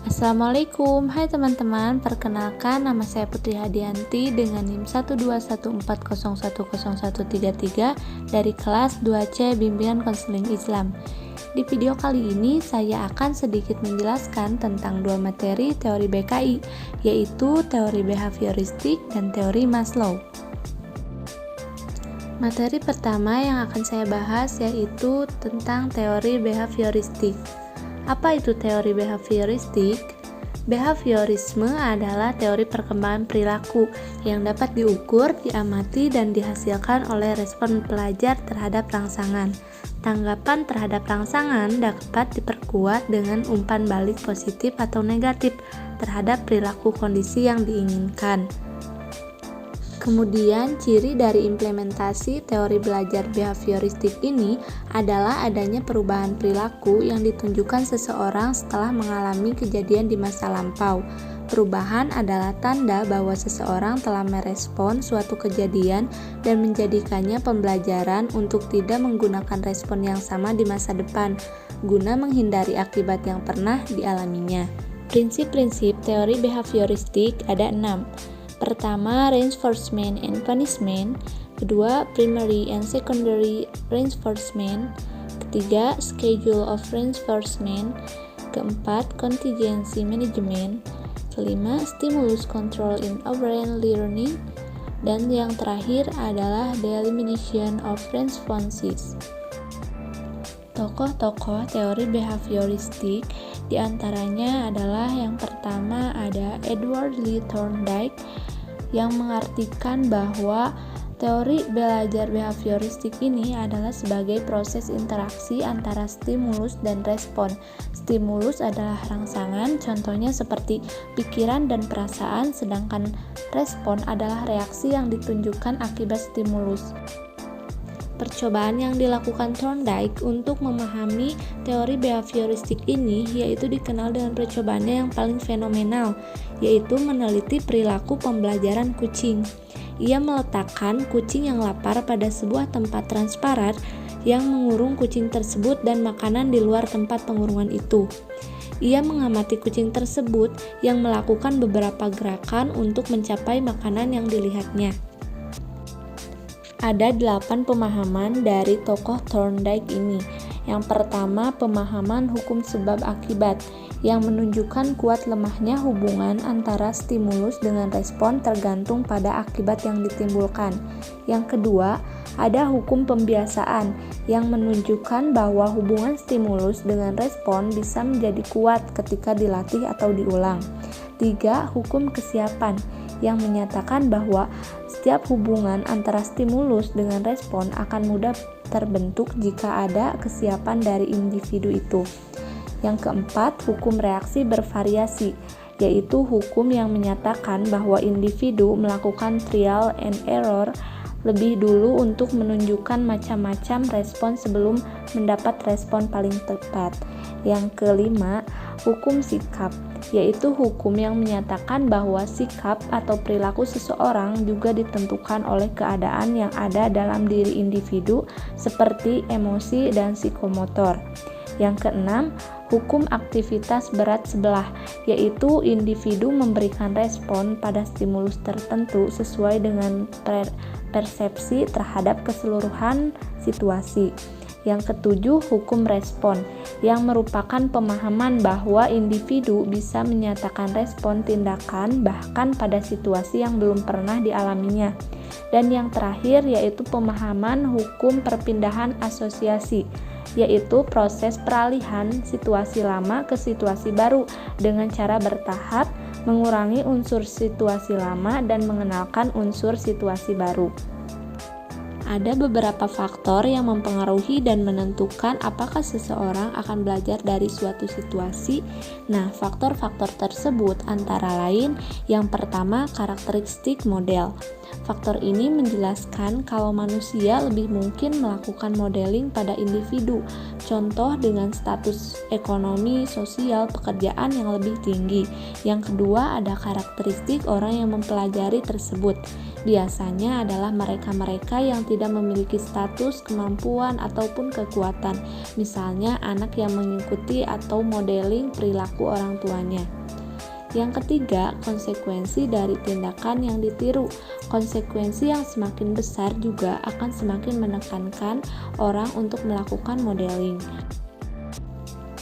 Assalamualaikum, hai teman-teman, perkenalkan nama saya Putri Hadianti dengan NIM 121401013 dari kelas 2C Bimbingan Konseling Islam. Di video kali ini saya akan sedikit menjelaskan tentang dua materi teori BKI, yaitu teori behavioristik dan teori Maslow. Materi pertama yang akan saya bahas yaitu tentang teori behavioristik. Apa itu teori behavioristik? Behaviorisme adalah teori perkembangan perilaku yang dapat diukur, diamati, dan dihasilkan oleh respon pelajar terhadap rangsangan. Tanggapan terhadap rangsangan dapat diperkuat dengan umpan balik positif atau negatif terhadap perilaku kondisi yang diinginkan. Kemudian, ciri dari implementasi teori belajar behavioristik ini adalah adanya perubahan perilaku yang ditunjukkan seseorang setelah mengalami kejadian di masa lampau. Perubahan adalah tanda bahwa seseorang telah merespon suatu kejadian dan menjadikannya pembelajaran untuk tidak menggunakan respon yang sama di masa depan, guna menghindari akibat yang pernah dialaminya. Prinsip-prinsip teori behavioristik ada 6. Pertama, reinforcement and punishment. Kedua, primary and secondary reinforcement. Ketiga, schedule of reinforcement. Keempat, contingency management. Kelima, stimulus control in operant learning. Dan yang terakhir adalah the elimination of responses. Tokoh-tokoh teori behavioristik diantaranya adalah yang pertama ada Edward Lee Thorndike yang mengartikan bahwa teori belajar behavioristik ini adalah sebagai proses interaksi antara stimulus dan respon. Stimulus adalah rangsangan, contohnya seperti pikiran dan perasaan, sedangkan respon adalah reaksi yang ditunjukkan akibat stimulus. Percobaan yang dilakukan Thorndike untuk memahami teori behavioristik ini yaitu dikenal dengan percobaannya yang paling fenomenal, yaitu meneliti perilaku pembelajaran kucing. Ia meletakkan kucing yang lapar pada sebuah tempat transparan yang mengurung kucing tersebut dan makanan di luar tempat pengurungan itu. Ia mengamati kucing tersebut yang melakukan beberapa gerakan untuk mencapai makanan yang dilihatnya. Ada 8 pemahaman dari tokoh Thorndike ini. Yang pertama, pemahaman hukum sebab akibat yang menunjukkan kuat lemahnya hubungan antara stimulus dengan respon tergantung pada akibat yang ditimbulkan. Yang kedua, ada hukum pembiasaan yang menunjukkan bahwa hubungan stimulus dengan respon bisa menjadi kuat ketika dilatih atau diulang. 3. Hukum kesiapan yang menyatakan bahwa setiap hubungan antara stimulus dengan respon akan mudah terbentuk jika ada kesiapan dari individu itu. Yang keempat, hukum reaksi bervariasi, yaitu hukum yang menyatakan bahwa individu melakukan trial and error lebih dulu untuk menunjukkan macam-macam respon sebelum mendapat respon paling tepat. Yang kelima, hukum sikap, yaitu hukum yang menyatakan bahwa sikap atau perilaku seseorang juga ditentukan oleh keadaan yang ada dalam diri individu seperti emosi dan psikomotor. Yang keenam, hukum aktivitas berat sebelah, yaitu individu memberikan respon pada stimulus tertentu sesuai dengan persepsi terhadap keseluruhan situasi. Yang ketujuh, hukum respon, yang merupakan pemahaman bahwa individu bisa menyatakan respon tindakan bahkan pada situasi yang belum pernah dialaminya. Dan yang terakhir yaitu pemahaman hukum perpindahan asosiasi, yaitu proses peralihan situasi lama ke situasi baru dengan cara bertahap, mengurangi unsur situasi lama dan mengenalkan unsur situasi baru. Ada beberapa faktor yang mempengaruhi dan menentukan apakah seseorang akan belajar dari suatu situasi. Nah, faktor-faktor tersebut antara lain yang pertama, karakteristik model. Faktor ini menjelaskan kalau manusia lebih mungkin melakukan modeling pada individu, contoh dengan status ekonomi, sosial, pekerjaan yang lebih tinggi. Yang kedua, ada karakteristik orang yang mempelajari tersebut. Biasanya adalah mereka-mereka yang tidak memiliki status, kemampuan, ataupun kekuatan, misalnya anak yang mengikuti atau modeling perilaku orang tuanya. Yang ketiga, konsekuensi dari tindakan yang ditiru. Konsekuensi yang semakin besar juga akan semakin menekankan orang untuk melakukan modeling.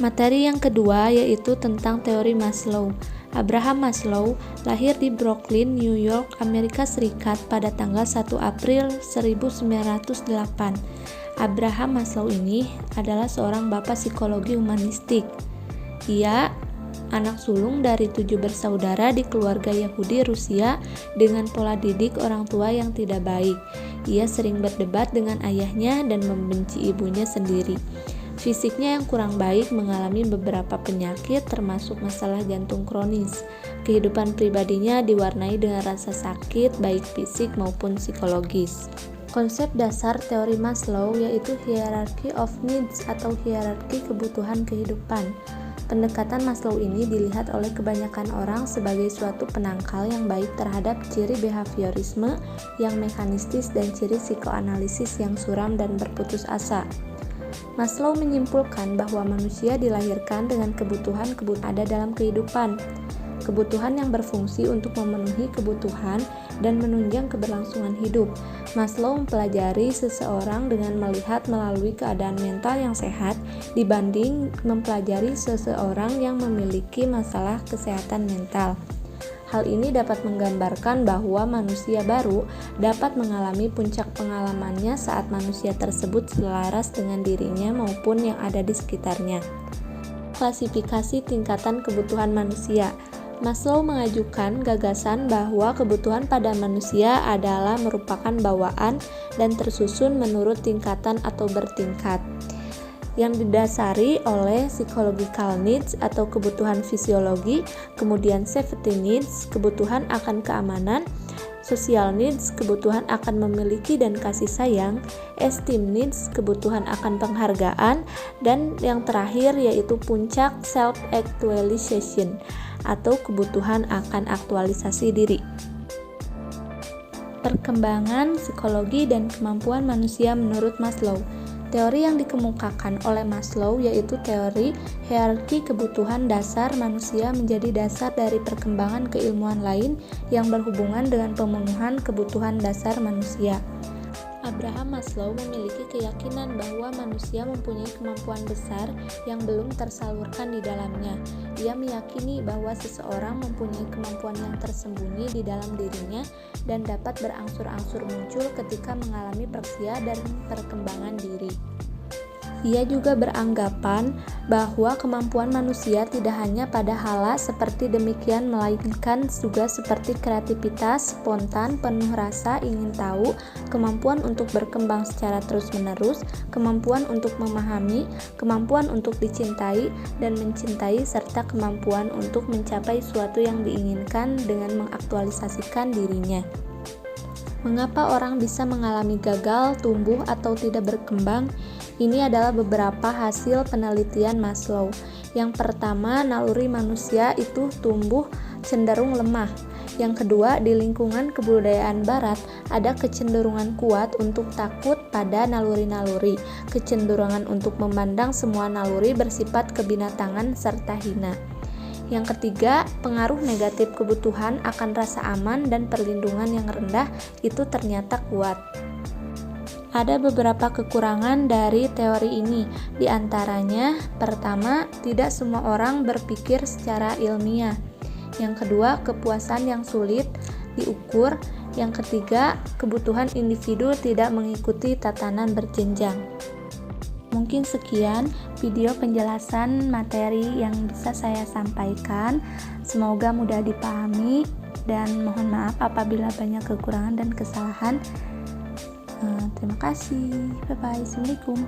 Materi yang kedua yaitu tentang teori Maslow. Abraham Maslow lahir di Brooklyn, New York, Amerika Serikat pada tanggal 1 April 1908. Abraham Maslow ini adalah seorang bapak psikologi humanistik. Ia anak sulung dari 7 bersaudara di keluarga Yahudi Rusia dengan pola didik orang tua yang tidak baik. Ia sering berdebat dengan ayahnya dan membenci ibunya sendiri. Fisiknya yang kurang baik mengalami beberapa penyakit termasuk masalah jantung kronis. Kehidupan pribadinya diwarnai dengan rasa sakit baik fisik maupun psikologis. Konsep dasar teori Maslow yaitu hierarchy of needs atau hierarki kebutuhan kehidupan. Pendekatan Maslow ini dilihat oleh kebanyakan orang sebagai suatu penangkal yang baik terhadap ciri behaviorisme yang mekanistis dan ciri psikoanalisis yang suram dan berputus asa. Maslow menyimpulkan bahwa manusia dilahirkan dengan kebutuhan-kebutuhan ada dalam kehidupan. Kebutuhan yang berfungsi untuk memenuhi kebutuhan dan menunjang keberlangsungan hidup. Maslow mempelajari seseorang dengan melihat melalui keadaan mental yang sehat dibanding mempelajari seseorang yang memiliki masalah kesehatan mental. Hal ini dapat menggambarkan bahwa manusia baru dapat mengalami puncak pengalamannya saat manusia tersebut selaras dengan dirinya maupun yang ada di sekitarnya. Klasifikasi tingkatan kebutuhan manusia. Maslow mengajukan gagasan bahwa kebutuhan pada manusia adalah merupakan bawaan dan tersusun menurut tingkatan atau bertingkat, yang didasari oleh psychological needs atau kebutuhan fisiologi, kemudian safety needs, kebutuhan akan keamanan, social needs, kebutuhan akan memiliki dan kasih sayang, esteem needs, kebutuhan akan penghargaan, dan yang terakhir yaitu puncak self-actualization atau kebutuhan akan aktualisasi diri. Perkembangan psikologi dan kemampuan manusia menurut Maslow. Teori yang dikemukakan oleh Maslow yaitu teori hierarki kebutuhan dasar manusia menjadi dasar dari perkembangan keilmuan lain yang berhubungan dengan pemenuhan kebutuhan dasar manusia. Abraham Maslow memiliki keyakinan bahwa manusia mempunyai kemampuan besar yang belum tersalurkan di dalamnya. Ia meyakini bahwa seseorang mempunyai kemampuan yang tersembunyi di dalam dirinya dan dapat berangsur-angsur muncul ketika mengalami persia dan perkembangan diri. Ia juga beranggapan bahwa kemampuan manusia tidak hanya pada hal seperti demikian melainkan juga seperti kreativitas, spontan, penuh rasa ingin tahu, kemampuan untuk berkembang secara terus-menerus, kemampuan untuk memahami, kemampuan untuk dicintai dan mencintai, serta kemampuan untuk mencapai suatu yang diinginkan dengan mengaktualisasikan dirinya. Mengapa orang bisa mengalami gagal, tumbuh, atau tidak berkembang? Ini adalah beberapa hasil penelitian Maslow. Yang pertama, naluri manusia itu tumbuh cenderung lemah. Yang kedua, di lingkungan kebudayaan barat, ada kecenderungan kuat untuk takut pada naluri-naluri, kecenderungan untuk memandang semua naluri bersifat kebinatangan serta hina. Yang ketiga, pengaruh negatif kebutuhan akan rasa aman dan perlindungan yang rendah itu ternyata kuat. Ada beberapa kekurangan dari teori ini, di antaranya, pertama, tidak semua orang berpikir secara ilmiah. Yang kedua, kepuasan yang sulit diukur. Yang ketiga, kebutuhan individu tidak mengikuti tatanan berjenjang. Mungkin sekian video penjelasan materi yang bisa saya sampaikan. Semoga mudah dipahami dan mohon maaf apabila banyak kekurangan dan kesalahan. Terima kasih. Bye-bye. Assalamualaikum.